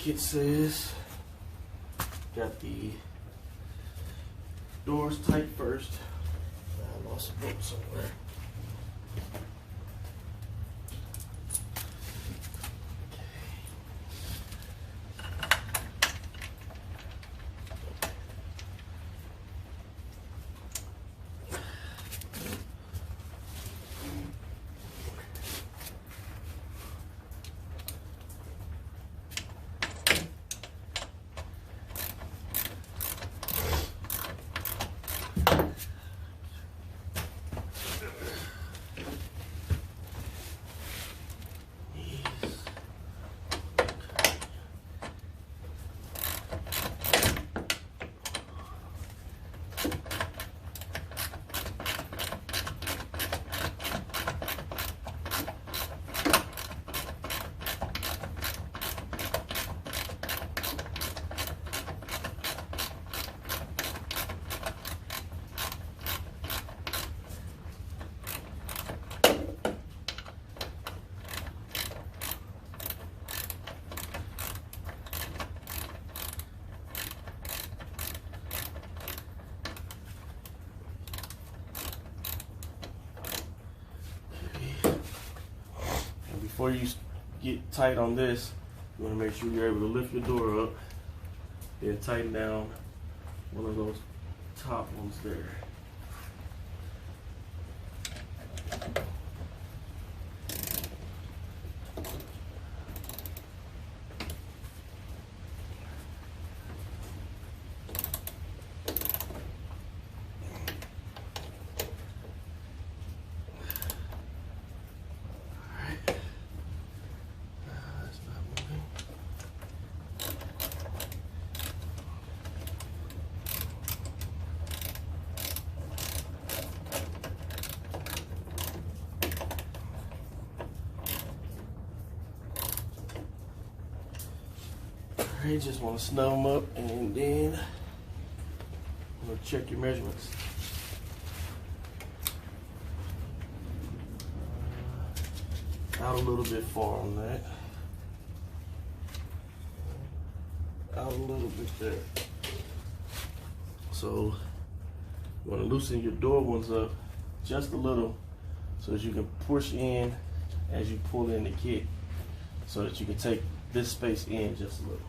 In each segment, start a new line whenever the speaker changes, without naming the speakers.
kit says. Got the doors tight first. I lost a bolt somewhere. Before you get tight on this, you want to make sure you're able to lift your door up, then tighten down one of those top ones there. Alright, just want to snug them up, and then I'm going to check your measurements. Out a little bit far on that. Out a little bit there. So you want to loosen your door ones up just a little so that you can push in as you pull in the kit, so that you can take this space in just a little.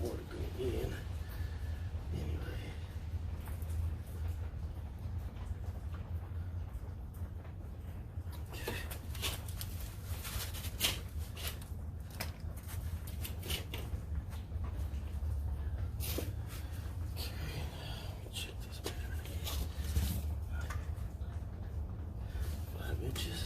More to go in anyway. Okay. Check this measurement again. 5 inches.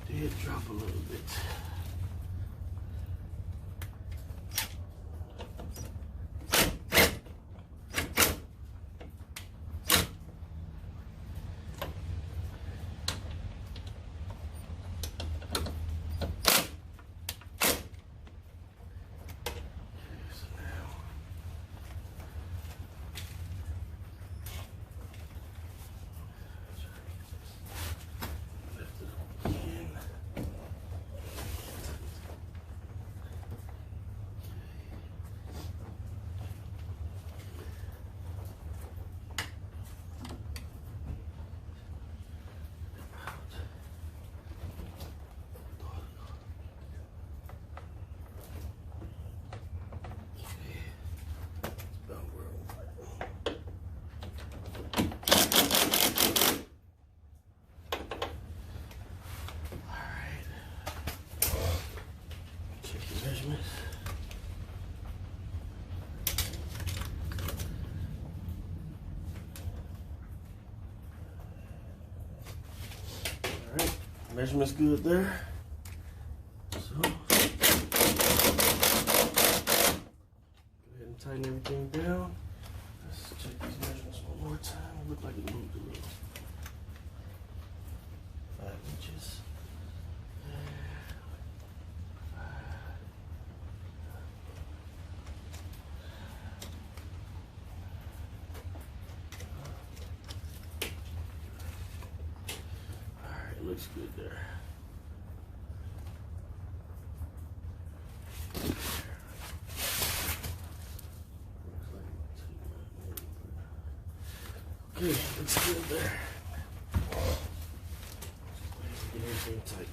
Did drop a little bit. Measurement's good there. So go ahead and tighten everything down. Let's check these measurements one more time. It looked like it moved a little. 5 inches. Alright, looks good there. Okay, looks good there. Get everything tight.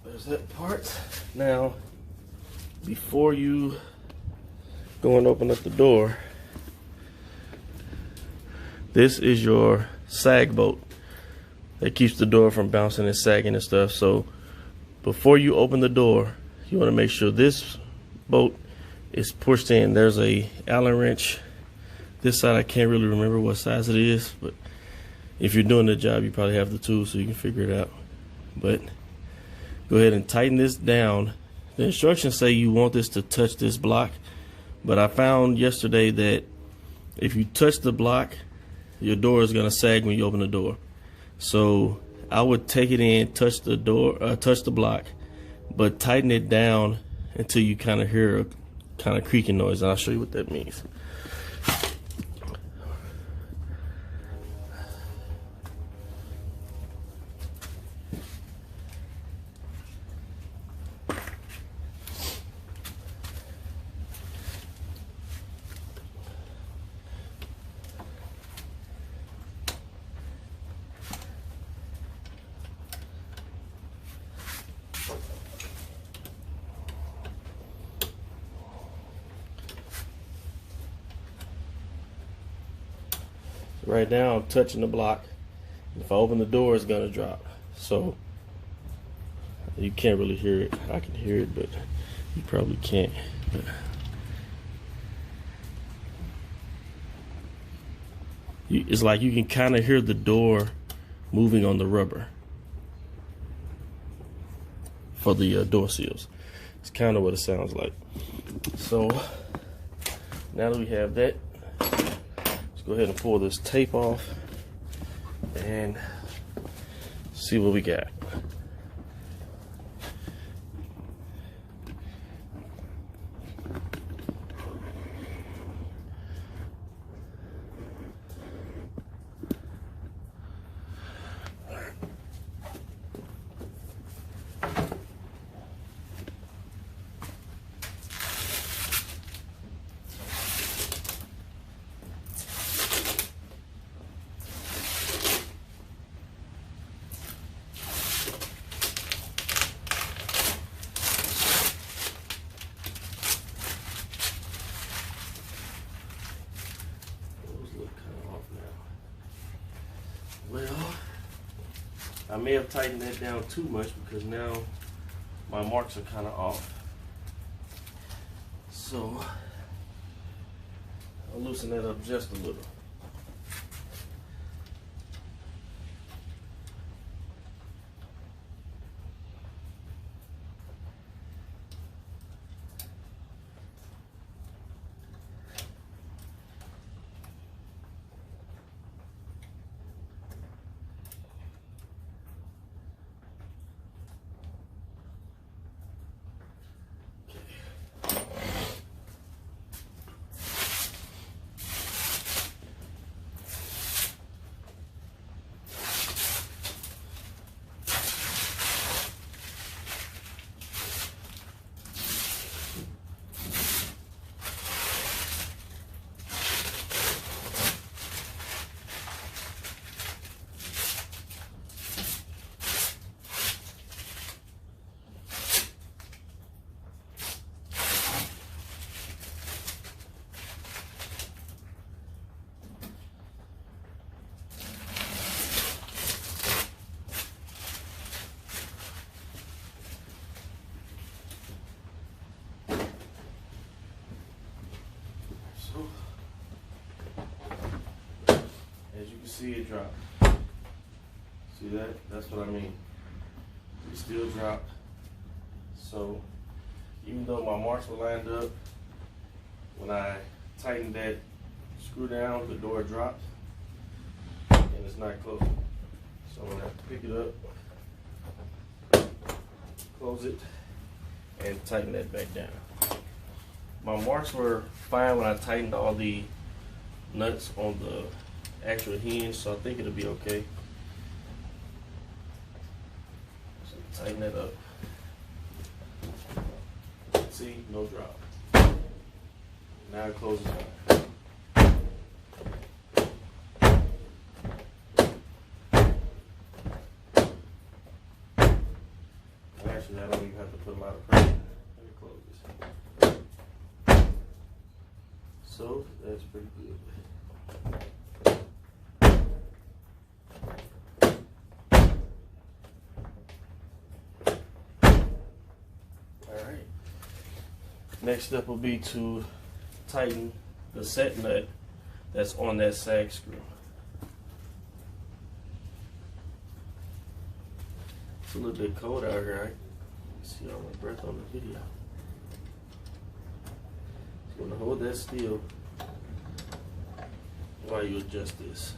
There's that part. Now, before you go and open up the door, this is your sag bolt that keeps the door from bouncing and sagging and stuff. So before you open the door, you want to make sure this bolt is pushed in. There's a Allen wrench. This side I can't really remember what size it is, but if you're doing the job, you probably have the tools so you can figure it out. But go ahead and tighten this down. The instructions say you want this to touch this block, but I found yesterday that if you touch the block, your door is going to sag when you open the door. So I would take it in, touch the door, touch the block, but tighten it down until you kind of hear a kind of creaking noise, and I'll show you what that means. Right now I'm touching the block. If I open the door, it's gonna drop. So you can't really hear it. I can hear it, but you probably can't. It's like you can kind of hear the door moving on the rubber for the door seals. It's kind of what it sounds like. So now that we have that, go ahead and pull this tape off, and see what we got. Well, I may have tightened that down too much because now my marks are kind of off. So I'll loosen that up just a little. As you can see, it dropped. See that? That's what I mean. It still dropped. So even though my marks were lined up, when I tightened that screw down, the door dropped and it's not closing. So I'm gonna have to pick it up, close it, and tighten that back down. My marks were fine when I tightened all the nuts on the actual hinge, so I think it'll be okay. So tighten that up. See, no drop. Now it closes fine. Actually, I don't even have to put a lot of pressure. Let me close this. So that's pretty good. Alright. Next step will be to tighten the set nut that's on that sag screw. It's a little bit cold out here. I can see all my breath on the video. So I'm going to hold that still while you adjust this.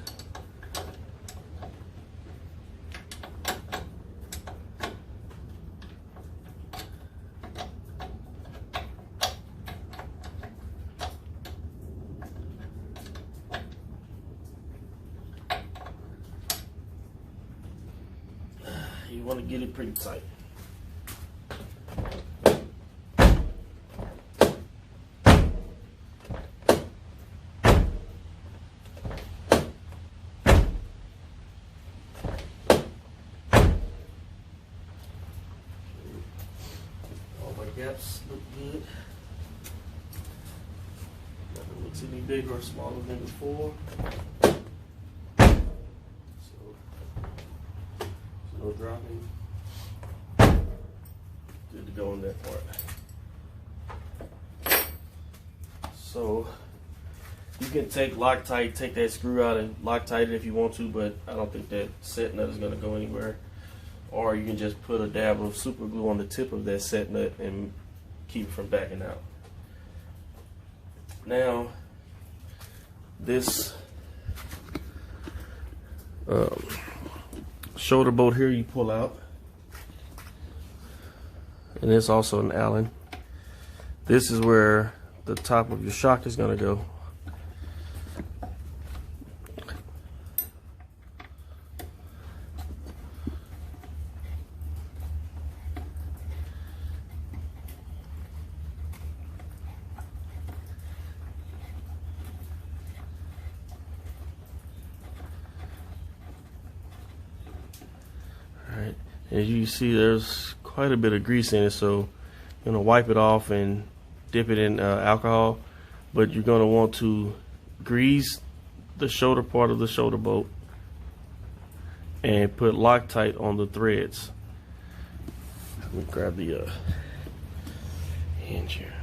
You want to get it pretty tight. All my gaps look good. Nothing looks any bigger or smaller than before. No dropping. Good to go on that part. So you can take Loctite, take that screw out and Loctite it if you want to, but I don't think that set nut is going to go anywhere. Or you can just put a dab of super glue on the tip of that set nut and keep it from backing out. Now shoulder bolt here you pull out, and it's also an Allen. This is where the top of your shock is going to go. Alright, as you see, there's quite a bit of grease in it, so you're going to wipe it off and dip it in alcohol, but you're going to want to grease the shoulder part of the shoulder bolt and put Loctite on the threads. Let me grab the hinge here.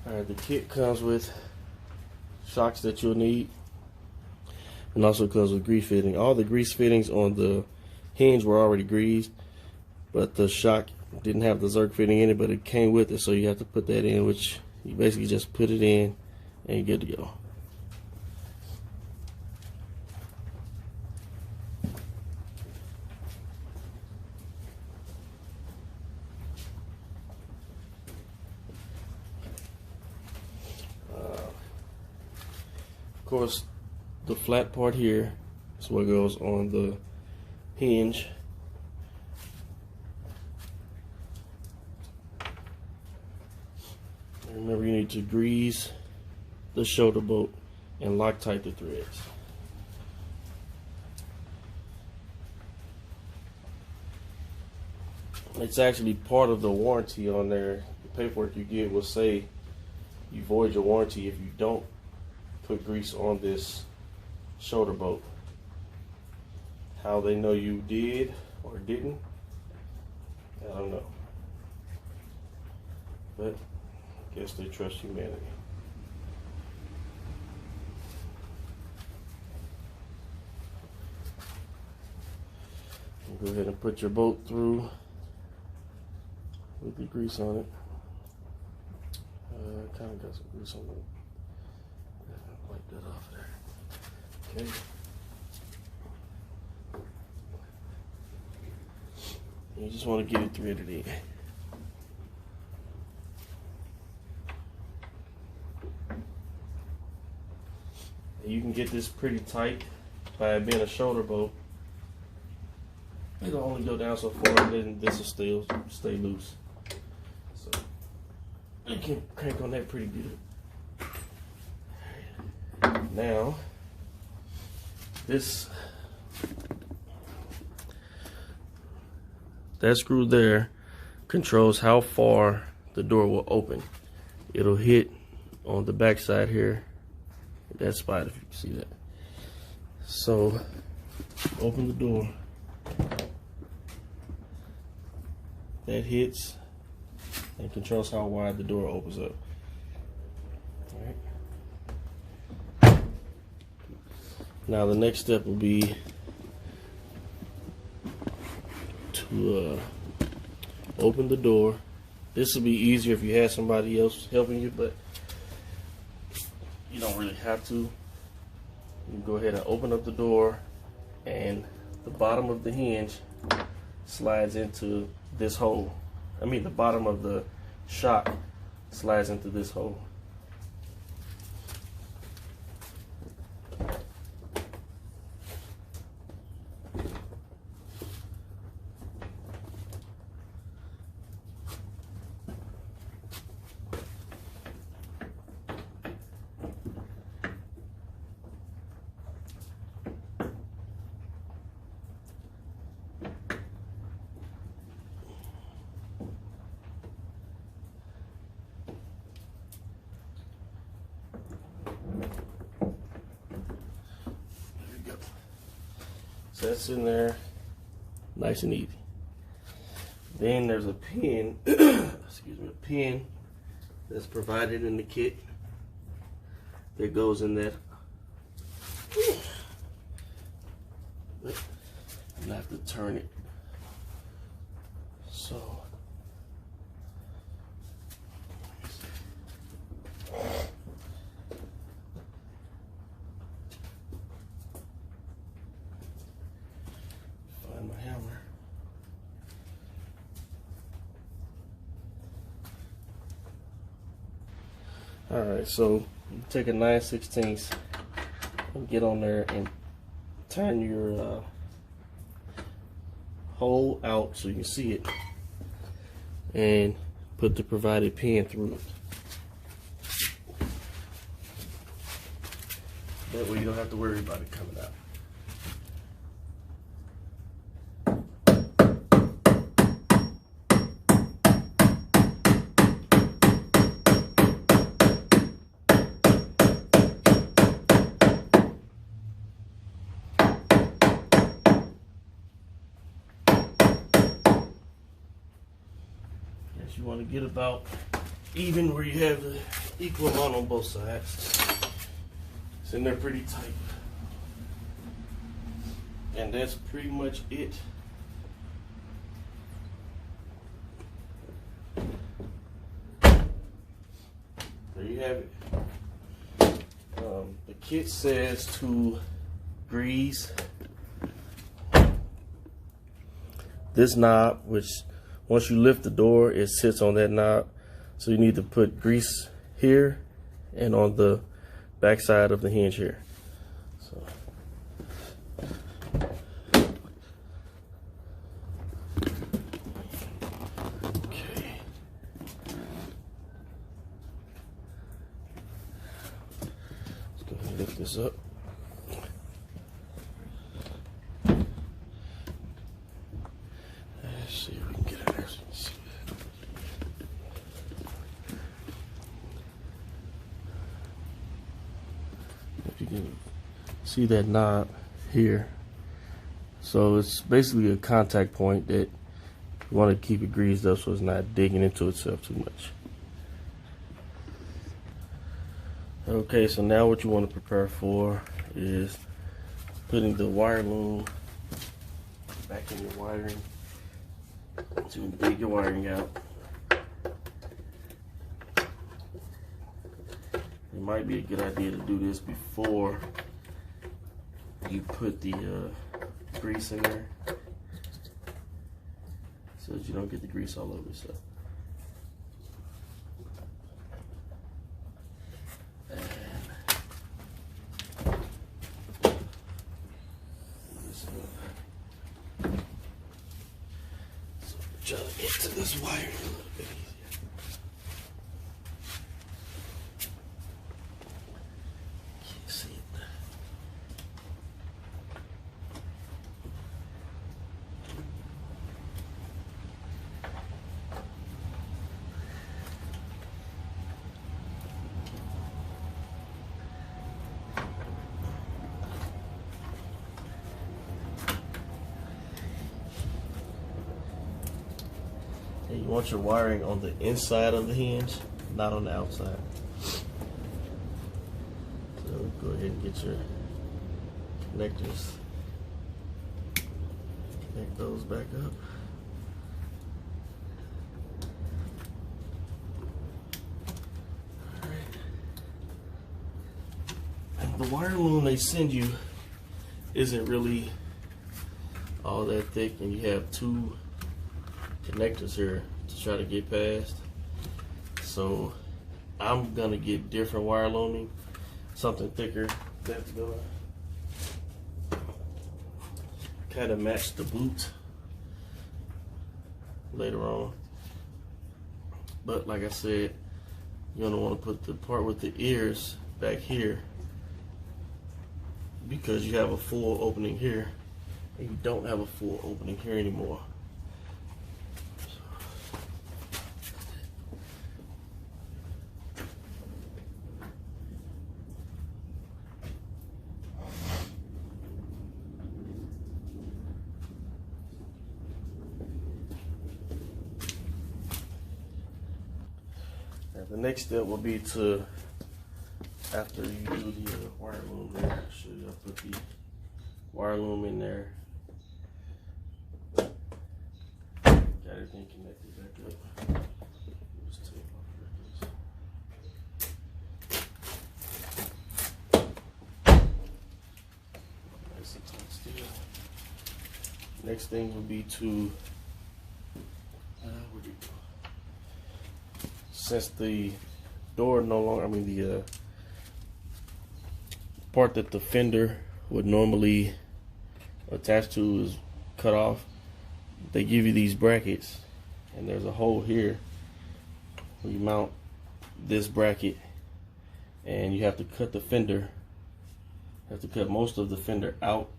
Alright, the kit comes with shocks that you'll need, and also comes with grease fitting. All the grease fittings on the hinge were already greased, but the shock didn't have the Zerk fitting in it, but it came with it, so you have to put that in, which you basically just put it in and you're good to go. Of course, the flat part here is what goes on the hinge. And remember, you need to grease the shoulder bolt and Loctite the threads. It's actually part of the warranty on there. The paperwork you get will say you void your warranty if you don't put grease on this shoulder bolt. How they know you did or didn't, I don't know, but I guess they trust humanity. Go ahead and put your bolt through with the grease on it. Kind of got some grease on it. Wipe that off there. Okay. You just want to get it threaded in. You can get this pretty tight by it being a shoulder bolt. It'll only go down so far, and then this will still stay loose. So you can crank on that pretty good. Now, that screw there controls how far the door will open. It'll hit on the back side here, that spot, if you can see that. So, open the door. That hits and controls how wide the door opens up. All right. Now the next step will be to open the door. This will be easier if you have somebody else helping you, but you don't really have to. You can go ahead and open up the door, and the bottom of the hinge slides into this hole. I mean, the bottom of the shock slides into this hole. That's in there, nice and easy. Then there's a pin, excuse me, a pin that's provided in the kit that goes in there. And I have to turn it. So find my hammer. Alright, so you take a 9/16 and get on there and turn your hole out so you can see it, and put the provided pin through it. That way you don't have to worry about it coming out. You want to get about even where you have the equal amount on both sides. It's in there pretty tight. And that's pretty much it. There you have it. The kit says to grease this knob, which once you lift the door, it sits on that knob. So you need to put grease here and on the back side of the hinge here. So okay. Let's go ahead and lift this up. Let's see if we can get in there so you can see that. If you can see that knob here. So it's basically a contact point that you want to keep it greased up so it's not digging into itself too much. Okay, so now what you want to prepare for is putting the wire loom back in your wiring. So you dig your wiring out. It might be a good idea to do this before you put the grease in there, so that you don't get the grease all over yourself. Try to get to this wire a little bit easier. Can't see it. You want your wiring on the inside of the hinge, not on the outside. So go ahead and get your connectors. Connect those back up. Alright. The wire loom they send you isn't really all that thick, and you have two connectors here to try to get past. So I'm gonna get different wire looming, something thicker that's gonna kind of match the boot later on. But like I said, you're gonna want to put the part with the ears back here, because you have a full opening here and you don't have a full opening here anymore. the next step will be to, after you do the wire loom there, I'll show you. I'll put the wire loom in there. Got everything connected back up. Just take off nice and tight still. Next thing will be to, where'd it go? Since the door no longer, the part that the fender would normally attach to is cut off, they give you these brackets, and there's a hole here where you mount this bracket, and you have to cut the fender. You have to cut most of the fender out,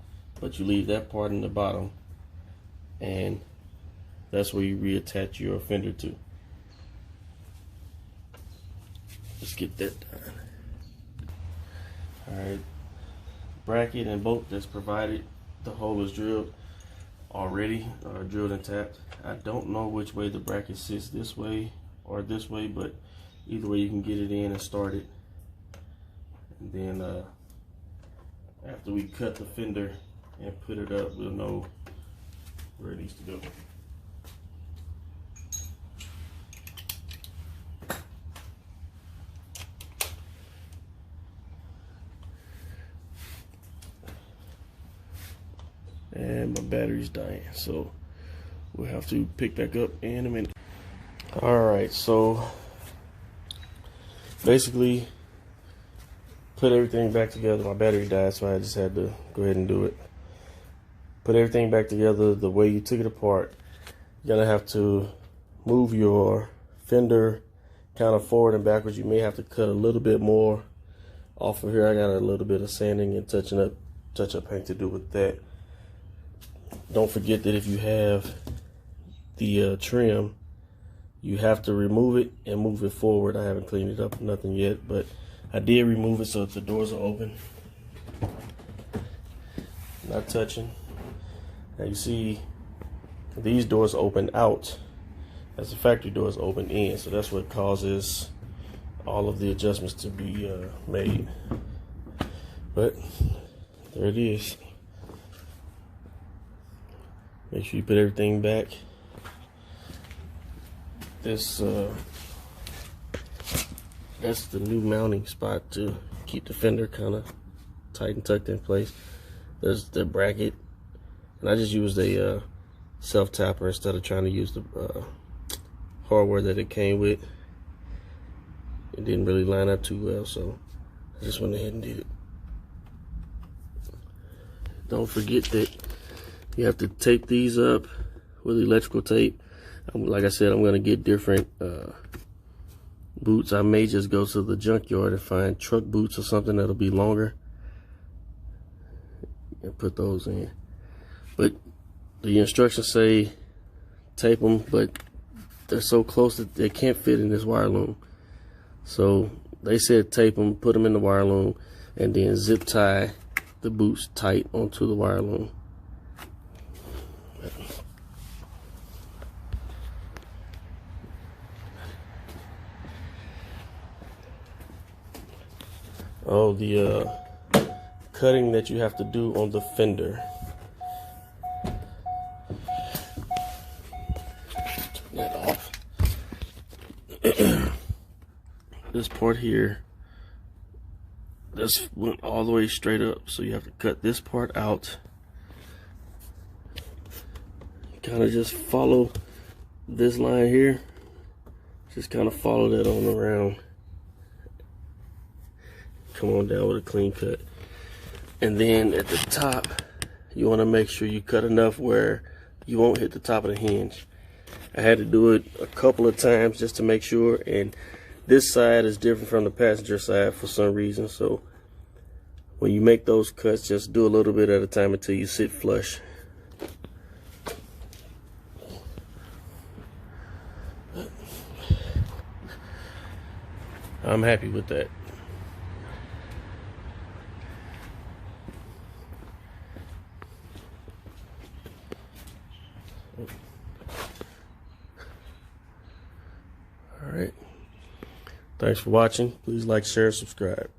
but you leave that part in the bottom, and that's where you reattach your fender to. Let's get that done. Alright, bracket and bolt that's provided, the hole is drilled already, or drilled and tapped. I don't know which way the bracket sits, this way or this way, but either way you can get it in and start it. And then after we cut the fender and put it up, we'll know where it needs to go. And my battery's dying, so we'll have to pick back up in a minute. Alright, so basically put everything back together. My battery died, so I just had to go ahead and do it. Put everything back together the way you took it apart. You're gonna have to move your fender kind of forward and backwards. You may have to cut a little bit more off of here. I got a little bit of sanding and touch-up paint to do with that. Don't forget that if you have the trim, you have to remove it and move it forward. I haven't cleaned it up, nothing yet, but I did remove it so that the doors are open, not touching. Now you see these doors open out, as the factory doors open in, so that's what causes all of the adjustments to be made. But there it is. Make sure you put everything back. This that's the new mounting spot to keep the fender kind of tight and tucked in place. There's the bracket, and I just used a self tapper instead of trying to use the hardware that it came with. It didn't really line up too well, so I just went ahead and did it. Don't forget that you have to tape these up with electrical tape. Like I said, I'm going to get different boots. I may just go to the junkyard and find truck boots or something that'll be longer and put those in. But the instructions say tape them, but they're so close that they can't fit in this wire loom. So they said tape them, put them in the wire loom, and then zip tie the boots tight onto the wire loom. Oh, the cutting that you have to do on the fender. Turn that off. This part here, this went all the way straight up, so you have to cut this part out. Kind of just follow this line here. Just kind of follow that on around. Come on down with a clean cut. And then at the top, you want to make sure you cut enough where you won't hit the top of the hinge. I had to do it a couple of times just to make sure, and this side is different from the passenger side for some reason, so when you make those cuts, just do a little bit at a time until you sit flush. I'm happy with that. Alright, Thanks for watching. Please like, share, subscribe.